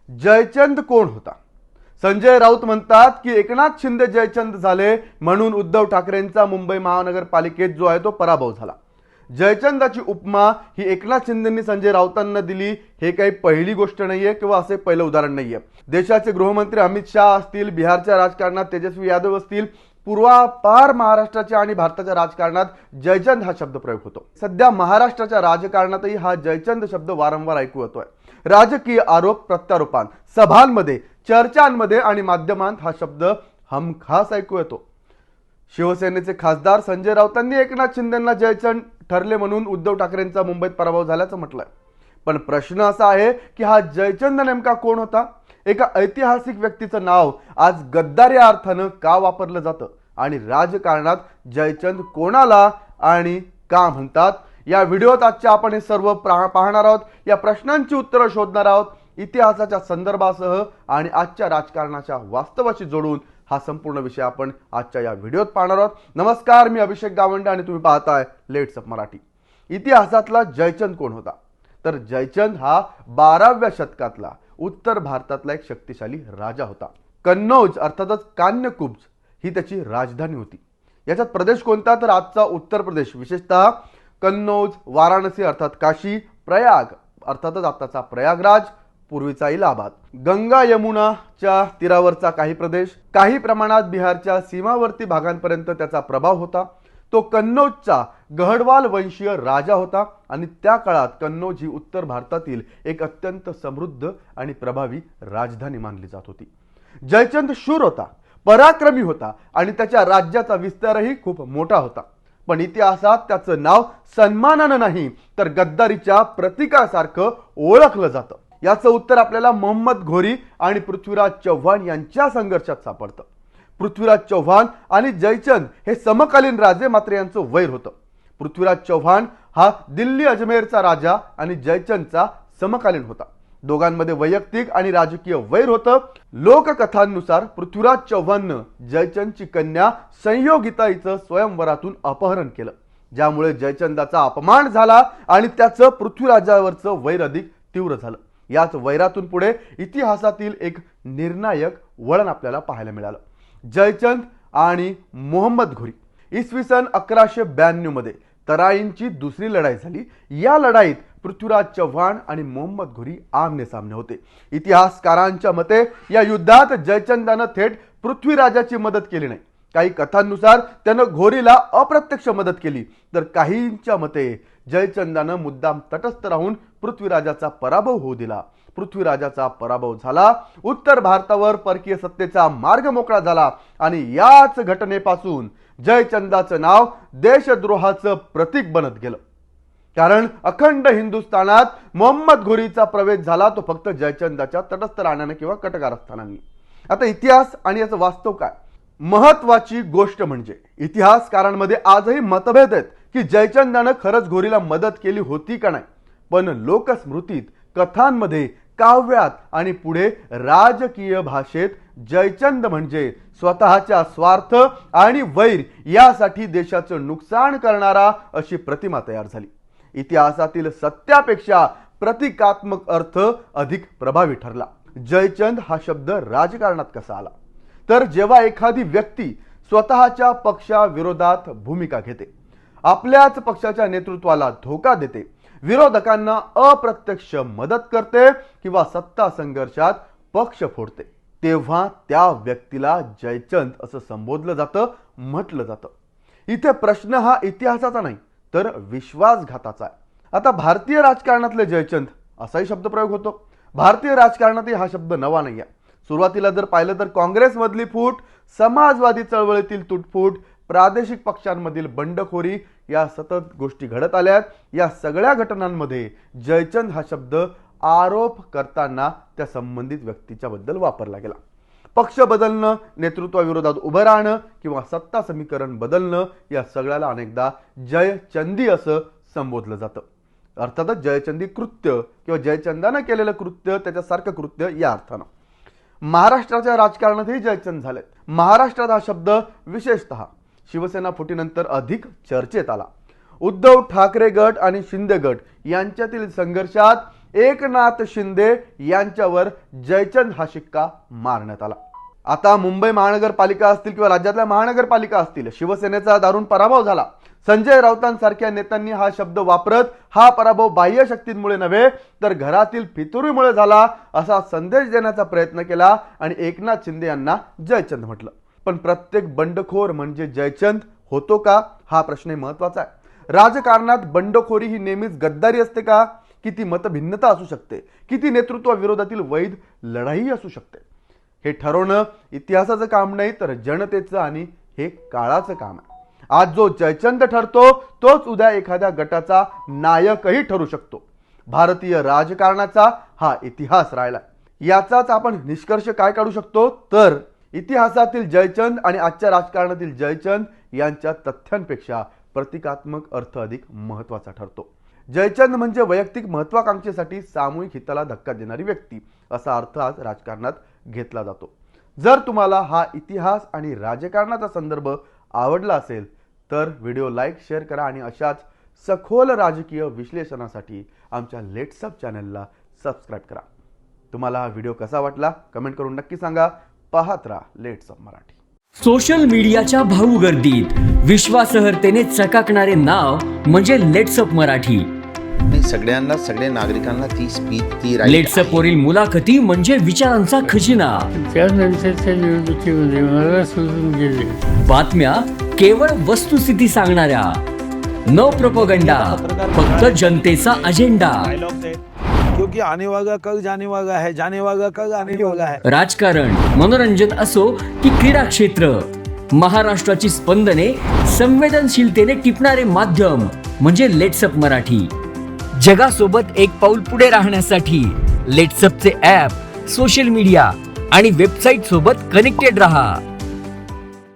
जयचंद कोण होता? संजय राऊत म्हणतात की एकनाथ शिंदे जयचंद झाले म्हणून उद्धव ठाकरेंचा मुंबई महानगरपालिकेत जो आहे तो पराभव झाला. जयचंदाची उपमा ही एकनाथ शिंदेंनी संजय राऊतांना दिली हे काही पहिली गोष्ट नाहीये किंवा असे पहिलं उदाहरण नाहीये. देशाचे गृहमंत्री अमित शाह असतील, बिहारच्या राजकारणात तेजस्वी यादव असतील, पूर्वापार महाराष्ट्राच्या आणि भारताच्या राजकारणात जयचंद हा शब्द प्रयोग होतो. सध्या महाराष्ट्राच्या राजकारणातही हा जयचंद शब्द वारंवार ऐकू येतोय. राजकीय आरोप प्रत्यारोपांत, सभांमध्ये, चर्चांमध्ये आणि माध्यमांत हा शब्द हमखास ऐकू येतो. शिवसेनेचे खासदार संजय राऊतांनी एकनाथ शिंदेंना जयचंद ठरले म्हणून उद्धव ठाकरेंचा मुंबईत पराभव झाल्याचं म्हटलंय. पण प्रश्न असा आहे की हा जयचंद नेमका कोण होता? एका ऐतिहासिक व्यक्तीचं नाव आज गद्दार या अर्थानं का वापरलं जातं आणि राजकारणात जयचंद कोणाला आणि का म्हणतात? या व्हिडिओत आजच्या आपण हे सर्व पाहणार आहोत. या प्रश्नांची उत्तरं शोधणार आहोत. इतिहासाच्या संदर्भासह आणि आजच्या राजकारणाच्या वास्तवाशी जोडून हा संपूर्ण विषय आपण आजच्या या व्हिडिओत पाहणार आहोत. नमस्कार, मी अभिषेक गावंडे आणि तुम्ही पाहताय लेट्स अप मराठी. इतिहासातला जयचंद कोण होता? तर जयचंद हा 12व्या शतकातला उत्तर भारतातला एक शक्तिशाली राजा होता. कन्नौज अर्थातच कान्यकुब्ज ही त्याची राजधानी होती. याच्यात प्रदेश कोणता? तर आजचा उत्तर प्रदेश, विशेषतः कन्नौज, वाराणसी अर्थात काशी, प्रयाग अर्थातच आताचा प्रयागराज, पूर्वीचा इलाहाबाद, गंगा यमुनाच्या तीरावरचा काही प्रदेश, काही प्रमाणात बिहारच्या सीमावर्ती भागांपर्यंत त्याचा प्रभाव होता. तो कन्नौजचा गहडवाल वंशीय राजा होता आणि त्या काळात कन्नौज ही उत्तर भारतातील एक अत्यंत समृद्ध आणि प्रभावी राजधानी मानली जात होती. जयचंद शूर होता, पराक्रमी होता आणि त्याच्या राज्याचा विस्तारही खूप मोठा होता. पण इतिहासात त्याचं नाव सन्मानानं नाही तर गद्दारीच्या प्रतीकासारखं ओळखलं जातं. याचं उत्तर आपल्याला मोहम्मद घोरी आणि पृथ्वीराज चव्हाण यांच्या संघर्षात सापडतं. पृथ्वीराज चव्हाण आणि जयचंद हे समकालीन राजे, मात्र यांचं वैर होतं. पृथ्वीराज चव्हाण हा दिल्ली अजमेरचा राजा आणि जयचंदचा समकालीन होता. दोघांमध्ये वैयक्तिक आणि राजकीय वैर होतं. लोककथांनुसार पृथ्वीराज चव्हाणनं जयचंदची कन्या संयोगिता हिचं स्वयंवरातून अपहरण केलं, ज्यामुळे जयचंदाचा अपमान झाला आणि त्याचं पृथ्वीराजावरचं वैर अधिक तीव्र झालं. याच वैरातून पुढे इतिहासातील एक निर्णायक वळण आपल्याला पाहायला मिळालं. जयचंद आणि मोहम्मद घोरी. इसवी सन 1192 मध्ये तराईंची दुसरी लढाई झाली. या लढाईत पृथ्वीराज चव्हाण आणि मोहम्मद घोरी आमने सामने होते. इतिहासकारांच्या मते या युद्धात जयचंदानं थेट पृथ्वीराजाची मदत केली नाही. काही कथांनुसार त्यानं घोरीला अप्रत्यक्ष मदत केली, तर काहींच्या मते जयचंदानं मुद्दाम तटस्थ राहून पृथ्वीराजाचा पराभव होऊ दिला. पृथ्वीराजाचा पराभव झाला. उत्तर भारतावर परकीय सत्तेचा मार्ग मोकळा झाला आणि याच घटनेपासून जयचंदाचं नाव देशद्रोहाचं प्रतीक बनत गेलं. कारण अखंड हिंदुस्थानात मोहम्मद घोरीचा प्रवेश झाला तो फक्त जयचंदाच्या तटस्थ राहण्याने किंवा कटकारस्थानांनी. आता इतिहास आणि याचं वास्तव काय? महत्वाची गोष्ट म्हणजे इतिहासकारांमध्ये आजही मतभेद आहेत की जयचंदानं खरंच घोरीला मदत केली होती का नाही. पण लोकस्मृतीत, कथांमध्ये, काव्यात आणि पुढे राजकीय भाषेत जयचंद म्हणजे स्वतःच्या स्वार्थ आणि वैर यासाठी देशाचं नुकसान करणारा अशी प्रतिमा तयार झाली. इतिहासातील सत्यापेक्षा प्रतिकात्मक अर्थ अधिक प्रभावी ठरला. जयचंद हा शब्द राजकारणात कसा आला? तर जेव्हा एखादी व्यक्ती स्वतःच्या पक्षाविरोधात भूमिका घेते, आपल्याच पक्षाच्या नेतृत्वाला धोका देते, विरोधकांना अप्रत्यक्ष मदत करते किंवा सत्ता संघर्षात पक्ष फोडते, तेव्हा त्या व्यक्तीला जयचंद असं संबोधलं जातं, म्हटलं जातं. इथे प्रश्न हा इतिहासाचा नाही तर विश्वासघाताचा आहे. आता भारतीय राजकारणातले जयचंद असाही शब्द प्रयोग होतो. भारतीय राजकारणातही हा शब्द नवा नाही आहे. सुरुवातीला जर पाहिलं तर काँग्रेसमधली फूट, समाजवादी चळवळीतील तुटफूट, प्रादेशिक पक्षांमधील बंडखोरी या सतत गोष्टी घडत आल्यात. या सगळ्या घटनांमध्ये जयचंद हा शब्द आरोप करताना त्या संबंधित व्यक्तीच्या बद्दल वापरला गेला. पक्ष बदलणं, नेतृत्वाविरोधात उभं राहणं किंवा सत्ता समीकरण बदलणं या सगळ्याला अनेकदा जयचंदी असं संबोधलं जातं. अर्थातच जयचंदी कृत्य किंवा जयचंदानं केलेलं कृत्य, त्याच्यासारखं कृत्य या अर्थानं. महाराष्ट्राच्या राजकारणातही जयचंद झालेत. महाराष्ट्रात हा शब्द विशेषतः शिवसेना फुटीनंतर अधिक चर्चेत आला. उद्धव ठाकरे गट आणि शिंदे गट यांच्यातील संघर्षात एकनाथ शिंदे यांच्यावर जयचंद हा शिक्का मारण्यात आला. आता मुंबई महानगरपालिका असतील किंवा राज्यातल्या महानगरपालिका असतील, शिवसेनेचा दारुण पराभव झाला. संजय राऊतांसारख्या नेत्यांनी हा शब्द वापरत हा पराभव बाह्य शक्तींमुळे नव्हे तर घरातील फितुरीमुळे झाला असा संदेश देण्याचा प्रयत्न केला आणि एकनाथ शिंदे यांना जयचंद म्हटलं. पण प्रत्येक बंडखोर म्हणजे जयचंद होतो का, हा प्रश्न महत्वाचा आहे. राजकारणात बंडखोरी ही नेहमीच गद्दारी असते का, किती मतभिन्नता असू शकते, किती नेतृत्वाविरोधातील वैध लढाई असू शकते, हे ठरवणं इतिहासाचं काम नाही तर जनतेचं आणि हे काळाचं काम आहे. आज जो जयचंद ठरतो तोच उद्या एखाद्या गटाचा नायकही ठरू शकतो. भारतीय राजकारणाचा हा इतिहास राहिला. याचाच आपण निष्कर्ष काय काढू शकतो तर इतिहासातील जयचंद आणि आजच्या राजकारणातील जयचंद यांच्या तथ्यांपेक्षा प्रतिकात्मक अर्थ अधिक महत्त्वाचा ठरतो. जयचंद म्हणजे वैयक्तिक महत्वाकांक्षेसाठी सामूहिक हिताला धक्का देणारी व्यक्ती असा अर्थ आज राजकारणात घेतला जातो. जर तुम्हाला हा इतिहास आणि राजकारणाचा संदर्भ आवडला असेल तर व्हिडिओ लाईक, शेअर करा आणि अशाच सखोल राजकीय विश्लेषणासाठी आमच्या लेट्स अप चॅनलला सबस्क्राईब करा. तुम्हाला हा व्हिडिओ कसा वाटला कमेंट करून नक्की सांगा. पाहत राहा लेट्स अप मराठी. सोशल मीडियाच्या भाऊ गर्दीत विश्वासार्हतेने चकाकणारे नाव म्हणजे लेट्स अप मराठी. सगळ्यांना, सगळ्या नागरिकांना ती स्पीच, ती लेट्स अप वरील मुलाखती म्हणजे विचारांचा खजिना. त्यानंतरच्या निवडणुकीमध्ये मला सोडून गेले. बातम्या केवळ वस्तुस्थिती सांगणाऱ्या, न प्रोपगंडा, फक्त जनतेचा अजेंडा. क्योंकि आने वाला कल जाने वाला है, जाने वाला कल आने वाला है. राजकारण, मनोरंजन असो की क्रीडा क्षेत्र, महाराष्ट्राची स्पंदने संवेदनशीलतेने टिपणारे माध्यम म्हणजे लेट्स अप मराठी. जगासोबत एक पाऊल पुढे राहण्यासाठी लेट्स अपचे ॲप, सोशल मीडिया आणि वेबसाईट सोबत कनेक्टेड रहा.